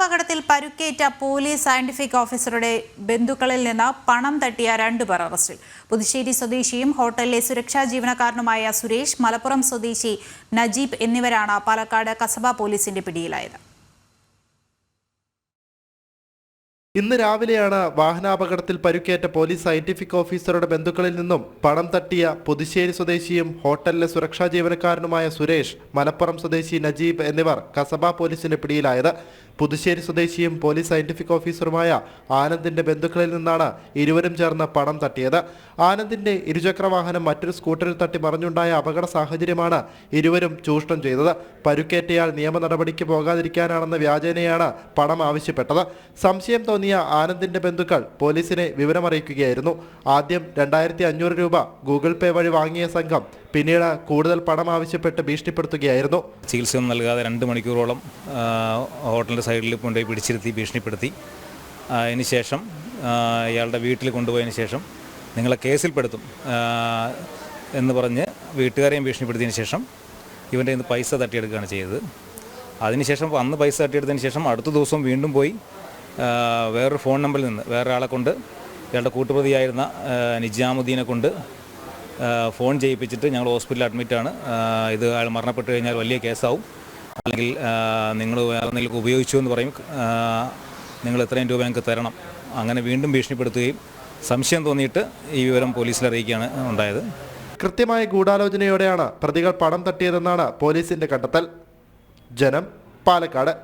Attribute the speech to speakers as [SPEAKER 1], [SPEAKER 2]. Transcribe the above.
[SPEAKER 1] വാഹനാപകടത്തിൽ പരുക്കേറ്റ police scientific ഓഫീസറുടെ ബന്ധുക്കളിൽ നിന്ന് പണം തട്ടിയ 2 പേർ അറസ്റ്റിൽ. പുതുശ്ശേരി സ്വദേശിയും ഹോട്ടലിലെ സുരക്ഷാ ജീവനക്കാരനുമായ സുരേഷ്, മലപ്പുറം സ്വദേശി നജീബ് എന്നിവരാണ് പാലക്കാട് കസബ പോലീസിന്റെ പിടിയിലായത്.
[SPEAKER 2] ഇന്ന് രാവിലെയാണ് വാഹനാപകടത്തിൽ പരുക്കേറ്റ പോലീസ് സയന്റിഫിക് ഓഫീസറുടെ ബന്ധുക്കളിൽ നിന്നും പണം തട്ടിയ പുതുശ്ശേരി സ്വദേശിയും ഹോട്ടലിലെ സുരക്ഷാ ജീവനക്കാരനുമായ സുരേഷ്, മലപ്പുറം സ്വദേശി നജീബ് എന്നിവർ കസബ പോലീസിന്റെ പിടിയിലായത്. പുതുശ്ശേരി സ്വദേശിയും പോലീസ് സയന്റിഫിക് ഓഫീസറുമായ ആനന്ദിന്റെ ബന്ധുക്കളിൽ നിന്നാണ് ഇരുവരും ചേർന്ന് പണം തട്ടിയത്. ആനന്ദിന്റെ ഇരുചക്ര വാഹനം മറ്റൊരു സ്കൂട്ടറിൽ തട്ടി മറിഞ്ഞുണ്ടായ അപകട സാഹചര്യമാണ് ഇരുവരും ചൂഷണം ചെയ്തത്. പരുക്കേറ്റയാൾ നിയമ നടപടിക്ക് പോകാതിരിക്കാനാണെന്ന വ്യാജേനയാണ് പണം ആവശ്യപ്പെട്ടത്. സംശയം തോന്നിയ ആനന്ദിന്റെ ബന്ധുക്കൾ പോലീസിനെ വിവരമറിയിക്കുകയായിരുന്നു. ആദ്യം 2500 രൂപ ഗൂഗിൾ പേ വഴി വാങ്ങിയ സംഘം പിന്നീട് കൂടുതൽ പണം ആവശ്യപ്പെട്ട് ഭീഷണിപ്പെടുത്തുകയായിരുന്നു.
[SPEAKER 3] ചികിത്സയൊന്നും നൽകാതെ 2 മണിക്കൂറോളം ഹോട്ടലിൻ്റെ സൈഡിൽ കൊണ്ടുപോയി പിടിച്ചിരുത്തി ഭീഷണിപ്പെടുത്തി. അതിനുശേഷം ഇയാളുടെ വീട്ടിൽ കൊണ്ടുപോയതിന് ശേഷം നിങ്ങളെ കേസിൽപ്പെടുത്തും എന്ന് പറഞ്ഞ് വീട്ടുകാരെയും ഭീഷണിപ്പെടുത്തിയതിന് ശേഷം ഇവൻ്റെ നിന്ന് പൈസ തട്ടിയെടുക്കുകയാണ് ചെയ്തത്. അതിനുശേഷം അന്ന് പൈസ തട്ടിയെടുത്തതിന് ശേഷം അടുത്ത ദിവസം വീണ്ടും പോയി വേറൊരു ഫോൺ നമ്പറിൽ നിന്ന് വേറൊരാളെ കൊണ്ട് ഇയാളുടെ കൂട്ടുപ്രതിയായിരുന്ന നിജാമുദ്ദീനെ കൊണ്ട് ഫോൺ ചെയ്യിപ്പിച്ചിട്ട് ഞങ്ങൾ ഹോസ്പിറ്റലിൽ അഡ്മിറ്റാണ്, ഇത് അയാൾ മരണപ്പെട്ട് കഴിഞ്ഞാൽ വലിയ കേസാവും, അല്ലെങ്കിൽ നിങ്ങൾ വേറെ എന്തെങ്കിലും ഉപയോഗിച്ചു എന്ന് പറയും, നിങ്ങൾ എത്രയും രൂപ ഞങ്ങൾക്ക് തരണം, അങ്ങനെ വീണ്ടും ഭീഷണിപ്പെടുത്തുകയും സംശയം തോന്നിയിട്ട് ഈ വിവരം പോലീസിൽ അറിയിക്കുകയാണ് ഉണ്ടായത്.
[SPEAKER 2] കൃത്യമായ ഗൂഢാലോചനയോടെയാണ് പ്രതികൾ പണം തട്ടിയതെന്നാണ് പോലീസിന്റെ കണ്ടെത്തൽ. ജനം, പാലക്കാട്.